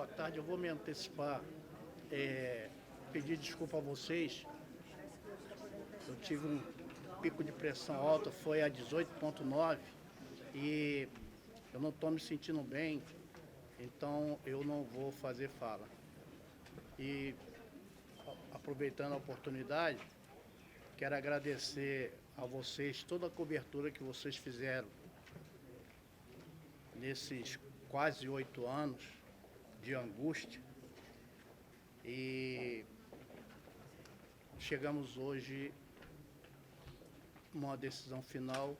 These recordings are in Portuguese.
Boa tarde, eu vou me antecipar, pedir desculpa a vocês. Eu tive um pico de pressão alta, foi a 18,9 e eu não estou me sentindo bem, então eu não vou fazer fala. E aproveitando a oportunidade, quero agradecer a vocês toda a cobertura que vocês fizeram nesses quase 8 anos de angústia, e chegamos hoje numa decisão final.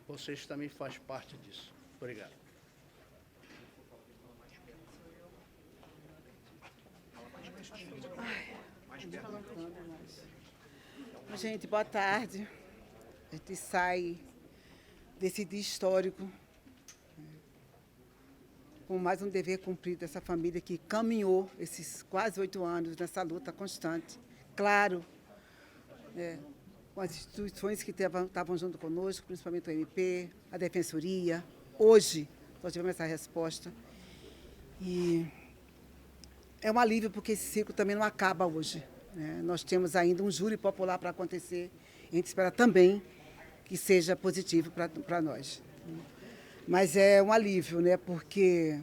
Vocês também fazem parte disso. Obrigado. Gente, boa tarde. A gente sai desse dia histórico com mais um dever cumprido dessa família que caminhou esses quase 8 anos nessa luta constante. Claro, com as instituições que estavam junto conosco, principalmente o MP, a Defensoria. Hoje, nós tivemos essa resposta. E é um alívio, porque esse ciclo também não acaba hoje, né? Nós temos ainda um júri popular para acontecer. A gente espera também que seja positivo para nós. Mas é um alívio, né? Porque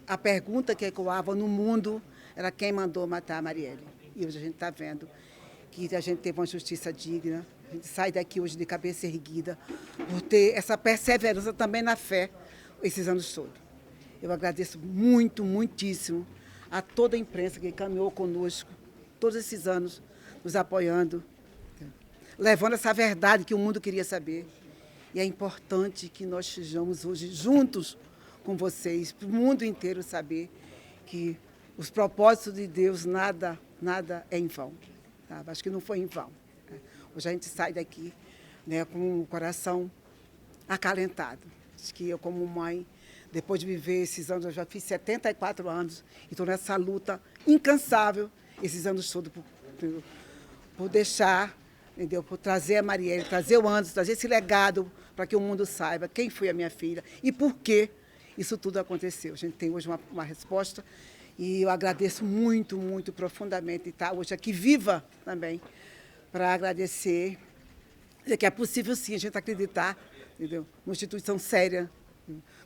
a pergunta que ecoava no mundo era quem mandou matar a Marielle. E hoje a gente está vendo que a gente teve uma justiça digna. A gente sai daqui hoje de cabeça erguida por ter essa perseverança também na fé esses anos todos. Eu agradeço muito, muitíssimo a toda a imprensa que caminhou conosco todos esses anos, nos apoiando, levando essa verdade que o mundo queria saber. E é importante que nós estejamos hoje juntos com vocês, para o mundo inteiro saber que os propósitos de Deus, nada é em vão. Tá? Acho que não foi em vão. Hoje a gente sai daqui, né, com o coração acalentado. Acho que eu, como mãe, depois de viver esses anos, eu já fiz 74 anos, e estou nessa luta incansável esses anos todos por deixar, entendeu? Por trazer a Marielle, trazer o Anderson, trazer esse legado para que o mundo saiba quem foi a minha filha e por que isso tudo aconteceu. A gente tem hoje uma resposta e eu agradeço muito, muito profundamente estar hoje aqui viva também para agradecer, dizer que é possível sim a gente acreditar, entendeu? Uma instituição séria,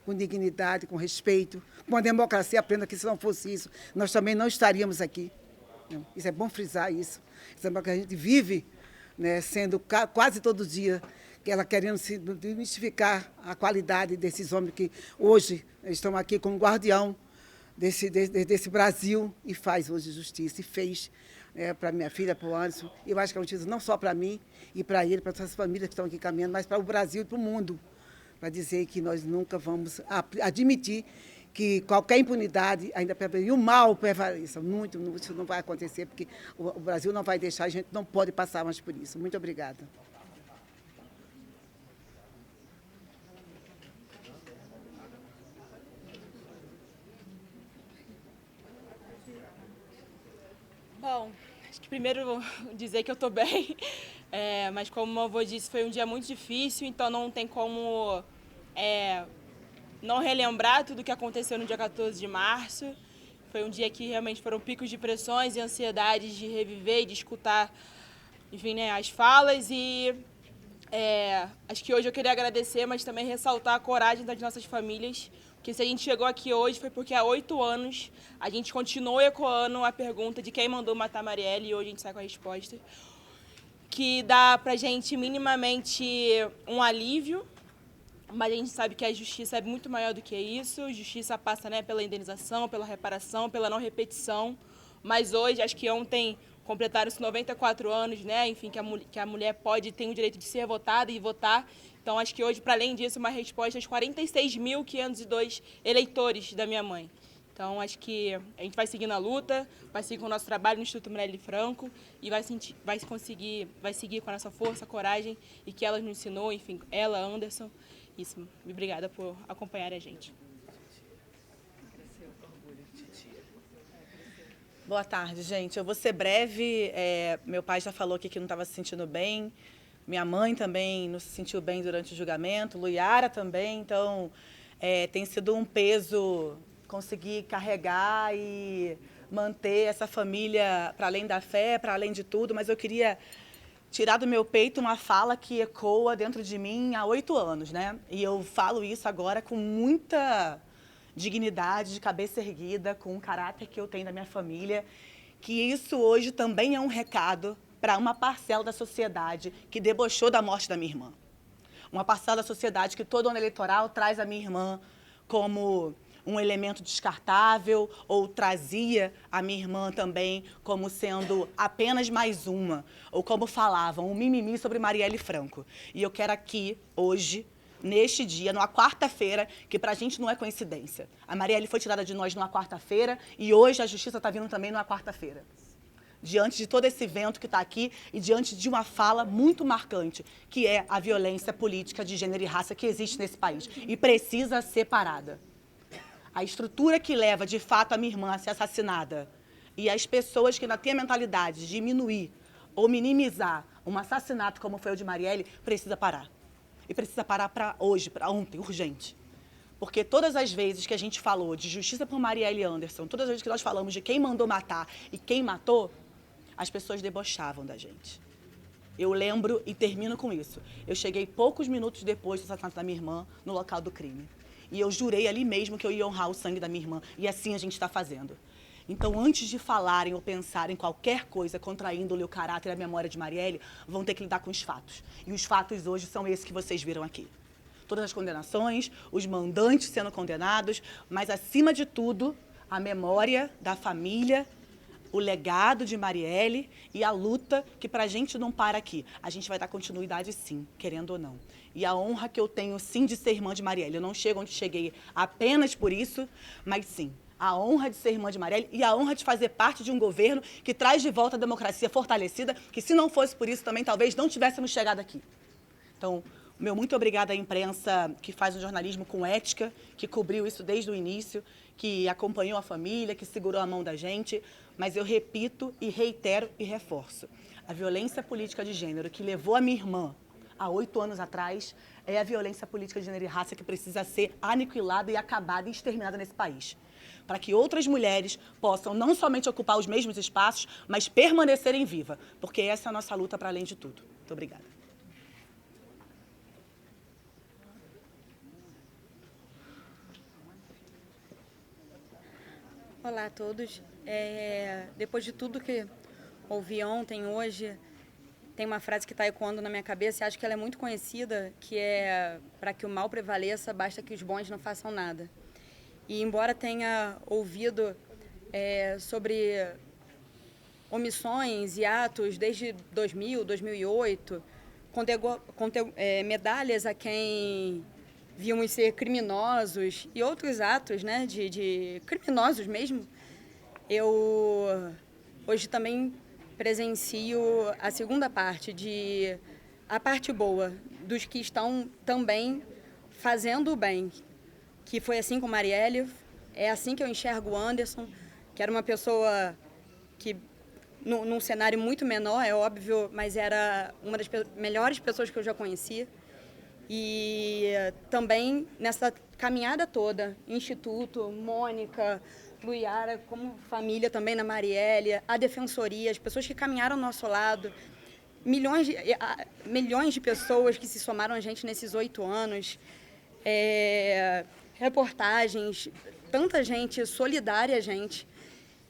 com dignidade, com respeito, com uma democracia plena, que se não fosse isso, nós também não estaríamos aqui. Isso é bom frisar isso. Isso é porque a gente vive, né, sendo quase todo dia que ela querendo se desmistificar a qualidade desses homens que hoje estão aqui como guardião desse Brasil e faz hoje justiça, e fez para minha filha, para o Anderson. Eu acho que é um título não só para mim e para ele, para todas as famílias que estão aqui caminhando, mas para o Brasil e para o mundo, para dizer que nós nunca vamos admitir que qualquer impunidade ainda e o mal prevaleça. Isso não vai acontecer, porque o Brasil não vai deixar, a gente não pode passar mais por isso. Muito obrigada. Bom, acho que primeiro dizer que eu estou bem, mas como o meu avô disse, foi um dia muito difícil, então não tem como não relembrar tudo o que aconteceu no dia 14 de março. Foi um dia que realmente foram picos de pressões e ansiedades de reviver e de escutar, enfim, né, as falas. E acho que hoje eu queria agradecer, mas também ressaltar a coragem das nossas famílias, porque se a gente chegou aqui hoje foi porque há 8 anos a gente continuou ecoando a pergunta de quem mandou matar a Marielle, e hoje a gente sai com a resposta, que dá pra gente minimamente um alívio. Mas a gente sabe que a justiça é muito maior do que isso. A justiça passa, né, pela indenização, pela reparação, pela não repetição. Mas hoje, acho que ontem completaram-se 94 anos, né, enfim, que a mulher tem o direito de ser votada e votar. Então, acho que hoje, para além disso, uma resposta aos 46.502 eleitores da minha mãe. Então, acho que a gente vai seguir na luta, vai seguir com o nosso trabalho no Instituto Marielle Franco e vai seguir com a nossa força, coragem e que ela nos ensinou, enfim, ela, Anderson. Isso. Obrigada por acompanhar a gente. Boa tarde, gente. Eu vou ser breve. Meu pai já falou aqui que não estava se sentindo bem. Minha mãe também não se sentiu bem durante o julgamento. Luiara também. Então, tem sido um peso conseguir carregar e manter essa família para além da fé, para além de tudo, mas eu queria tirar do meu peito uma fala que ecoa dentro de mim há 8 anos, né? E eu falo isso agora com muita dignidade, de cabeça erguida, com o caráter que eu tenho da minha família, que isso hoje também é um recado para uma parcela da sociedade que debochou da morte da minha irmã. Uma parcela da sociedade que todo ano eleitoral traz a minha irmã como um elemento descartável, ou trazia a minha irmã também como sendo apenas mais uma, ou como falavam, um mimimi sobre Marielle Franco. E eu quero aqui, hoje, neste dia, numa quarta-feira, que pra gente não é coincidência. A Marielle foi tirada de nós numa quarta-feira e hoje a justiça está vindo também numa quarta-feira. Diante de todo esse evento que está aqui e diante de uma fala muito marcante, que é a violência política de gênero e raça que existe nesse país e precisa ser parada. A estrutura que leva, de fato, a minha irmã a ser assassinada e as pessoas que ainda têm a mentalidade de diminuir ou minimizar um assassinato como foi o de Marielle, precisa parar. E precisa parar para hoje, para ontem, urgente. Porque todas as vezes que a gente falou de justiça por Marielle Anderson, todas as vezes que nós falamos de quem mandou matar e quem matou, as pessoas debochavam da gente. Eu lembro e termino com isso. Eu cheguei poucos minutos depois do assassinato da minha irmã no local do crime. E eu jurei ali mesmo que eu ia honrar o sangue da minha irmã. E assim a gente está fazendo. Então, antes de falarem ou pensarem qualquer coisa contra a índole, o caráter e a memória de Marielle, vão ter que lidar com os fatos. E os fatos hoje são esses que vocês viram aqui. Todas as condenações, os mandantes sendo condenados, mas, acima de tudo, a memória da família, o legado de Marielle e a luta que pra gente não para aqui. A gente vai dar continuidade sim, querendo ou não. E a honra que eu tenho sim de ser irmã de Marielle. Eu não chego onde cheguei apenas por isso, mas sim, a honra de ser irmã de Marielle e a honra de fazer parte de um governo que traz de volta a democracia fortalecida, que se não fosse por isso também talvez não tivéssemos chegado aqui. Então, meu muito obrigada à imprensa que faz um jornalismo com ética, que cobriu isso desde o início, que acompanhou a família, que segurou a mão da gente. Mas eu repito e reitero e reforço. A violência política de gênero que levou a minha irmã há 8 anos atrás é a violência política de gênero e raça que precisa ser aniquilada e acabada e exterminada nesse país. Para que outras mulheres possam não somente ocupar os mesmos espaços, mas permanecerem vivas. Porque essa é a nossa luta para além de tudo. Muito obrigada. Olá a todos. Depois de tudo que ouvi ontem, hoje, tem uma frase que está ecoando na minha cabeça e acho que ela é muito conhecida, que é: para que o mal prevaleça, basta que os bons não façam nada. E embora tenha ouvido sobre omissões e atos desde 2000, 2008, medalhas a quem víamos ser criminosos e outros atos, né, de criminosos mesmo, eu hoje também presencio a segunda parte, a parte boa, dos que estão também fazendo o bem, que foi assim com Marielle, é assim que eu enxergo o Anderson, que era uma pessoa que, num cenário muito menor, é óbvio, mas era uma das melhores pessoas que eu já conheci. E também nessa caminhada toda, Instituto, Mônica, Luiara, como família também na Marielle, a Defensoria, as pessoas que caminharam ao nosso lado, milhões de pessoas que se somaram a gente nesses 8 anos, reportagens, tanta gente solidária a gente,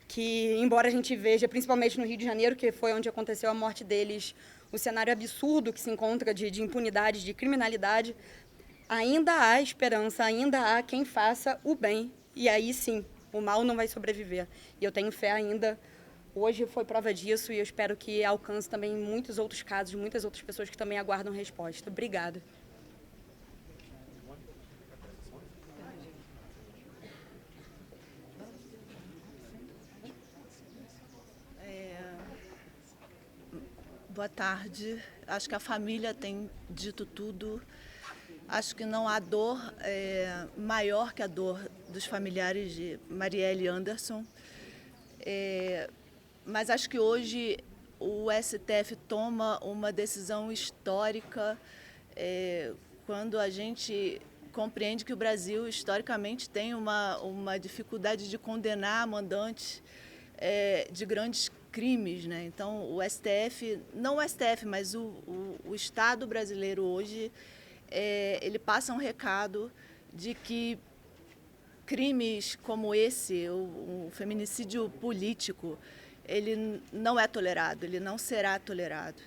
que embora a gente veja, principalmente no Rio de Janeiro, que foi onde aconteceu a morte deles, o cenário absurdo que se encontra de impunidade, de criminalidade, ainda há esperança, ainda há quem faça o bem. E aí, sim, o mal não vai sobreviver. E eu tenho fé ainda. Hoje foi prova disso e eu espero que alcance também muitos outros casos, muitas outras pessoas que também aguardam resposta. Obrigada. Boa tarde. Acho que a família tem dito tudo. Acho que não há dor maior que a dor dos familiares de Marielle Anderson. Mas acho que hoje o STF toma uma decisão histórica quando a gente compreende que o Brasil, historicamente, tem uma dificuldade de condenar mandantes de grandes crimes, né? Então, o STF, não o STF, mas o Estado brasileiro hoje, ele passa um recado de que crimes como esse, o feminicídio político, ele não é tolerado, ele não será tolerado.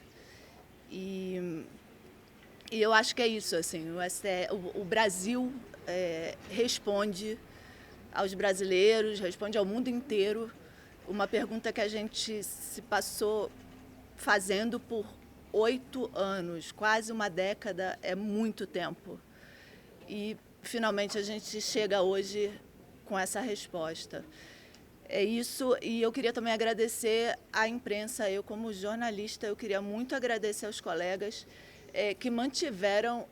E eu acho que é isso, assim, o Brasil responde aos brasileiros, responde ao mundo inteiro, uma pergunta que a gente se passou fazendo por 8 anos, quase uma década, é muito tempo. E, finalmente, a gente chega hoje com essa resposta. É isso, e eu queria também agradecer à imprensa. Eu, como jornalista, eu queria muito agradecer aos colegas que mantiveram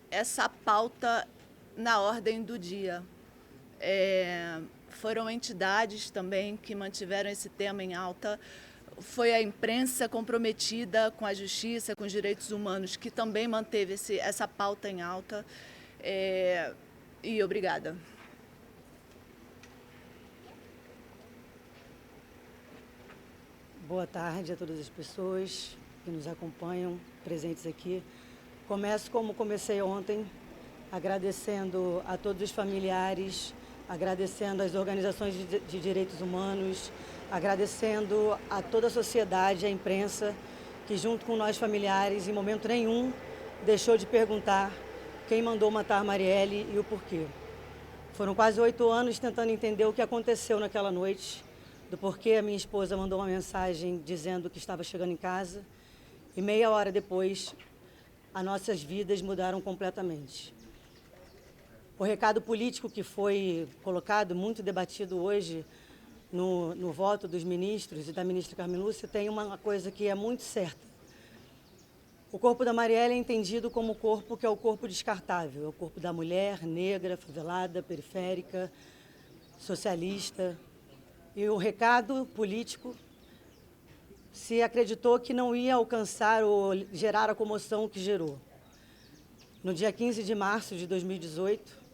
essa pauta na ordem do dia. Foram entidades também que mantiveram esse tema em alta. Foi a imprensa comprometida com a justiça, com os direitos humanos, que também manteve essa pauta em alta. E obrigada. Boa tarde a todas as pessoas que nos acompanham, presentes aqui. Começo como comecei ontem, agradecendo a todos os familiares, agradecendo às organizações de direitos humanos, agradecendo a toda a sociedade, a imprensa, que junto com nós familiares, em momento nenhum, deixou de perguntar quem mandou matar Marielle e o porquê. Foram quase 8 anos tentando entender o que aconteceu naquela noite, do porquê a minha esposa mandou uma mensagem dizendo que estava chegando em casa, e meia hora depois, as nossas vidas mudaram completamente. O recado político que foi colocado, muito debatido hoje no voto dos ministros e da ministra Carmen Lúcia, tem uma coisa que é muito certa. O corpo da Marielle é entendido como o corpo que é o corpo descartável, é o corpo da mulher negra, favelada, periférica, socialista. E o recado político se acreditou que não ia alcançar ou gerar a comoção que gerou. No dia 15 de março de 2018,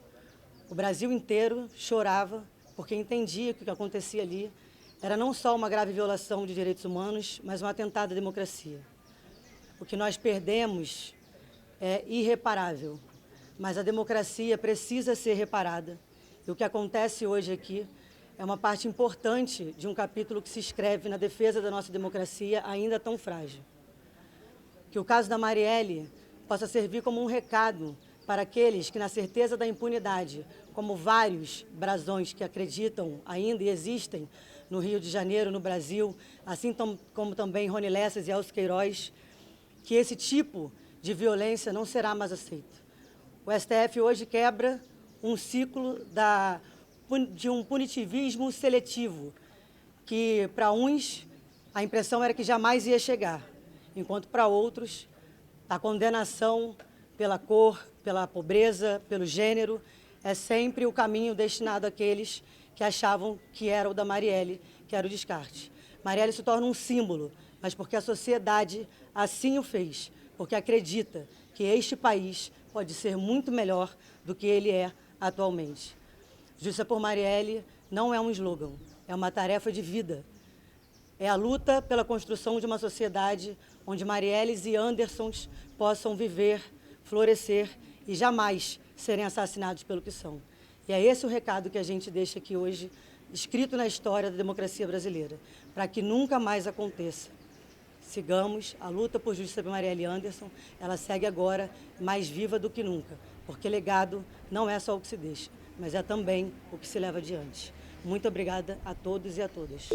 o Brasil inteiro chorava porque entendia que o que acontecia ali era não só uma grave violação de direitos humanos, mas um atentado à democracia. O que nós perdemos é irreparável, mas a democracia precisa ser reparada. E o que acontece hoje aqui é uma parte importante de um capítulo que se escreve na defesa da nossa democracia, ainda tão frágil. Que o caso da Marielle possa servir como um recado para aqueles que, na certeza da impunidade, como vários brasões que acreditam ainda e existem no Rio de Janeiro, no Brasil, assim como também Rony Lessas e Elcio Queiroz, que esse tipo de violência não será mais aceito. O STF hoje quebra um ciclo de um punitivismo seletivo, que para uns a impressão era que jamais ia chegar, enquanto para outros a condenação pela cor, pela pobreza, pelo gênero, é sempre o caminho destinado àqueles que achavam que era o da Marielle, que era o descarte. Marielle se torna um símbolo, mas porque a sociedade assim o fez, porque acredita que este país pode ser muito melhor do que ele é atualmente. Justiça por Marielle não é um slogan, é uma tarefa de vida. É a luta pela construção de uma sociedade onde Marielles e Andersons possam viver, florescer e jamais serem assassinados pelo que são. E é esse o recado que a gente deixa aqui hoje, escrito na história da democracia brasileira, para que nunca mais aconteça. Sigamos a luta por justiça por Marielle Anderson, ela segue agora mais viva do que nunca, porque legado não é só o que se deixa, mas é também o que se leva adiante. Muito obrigada a todos e a todas.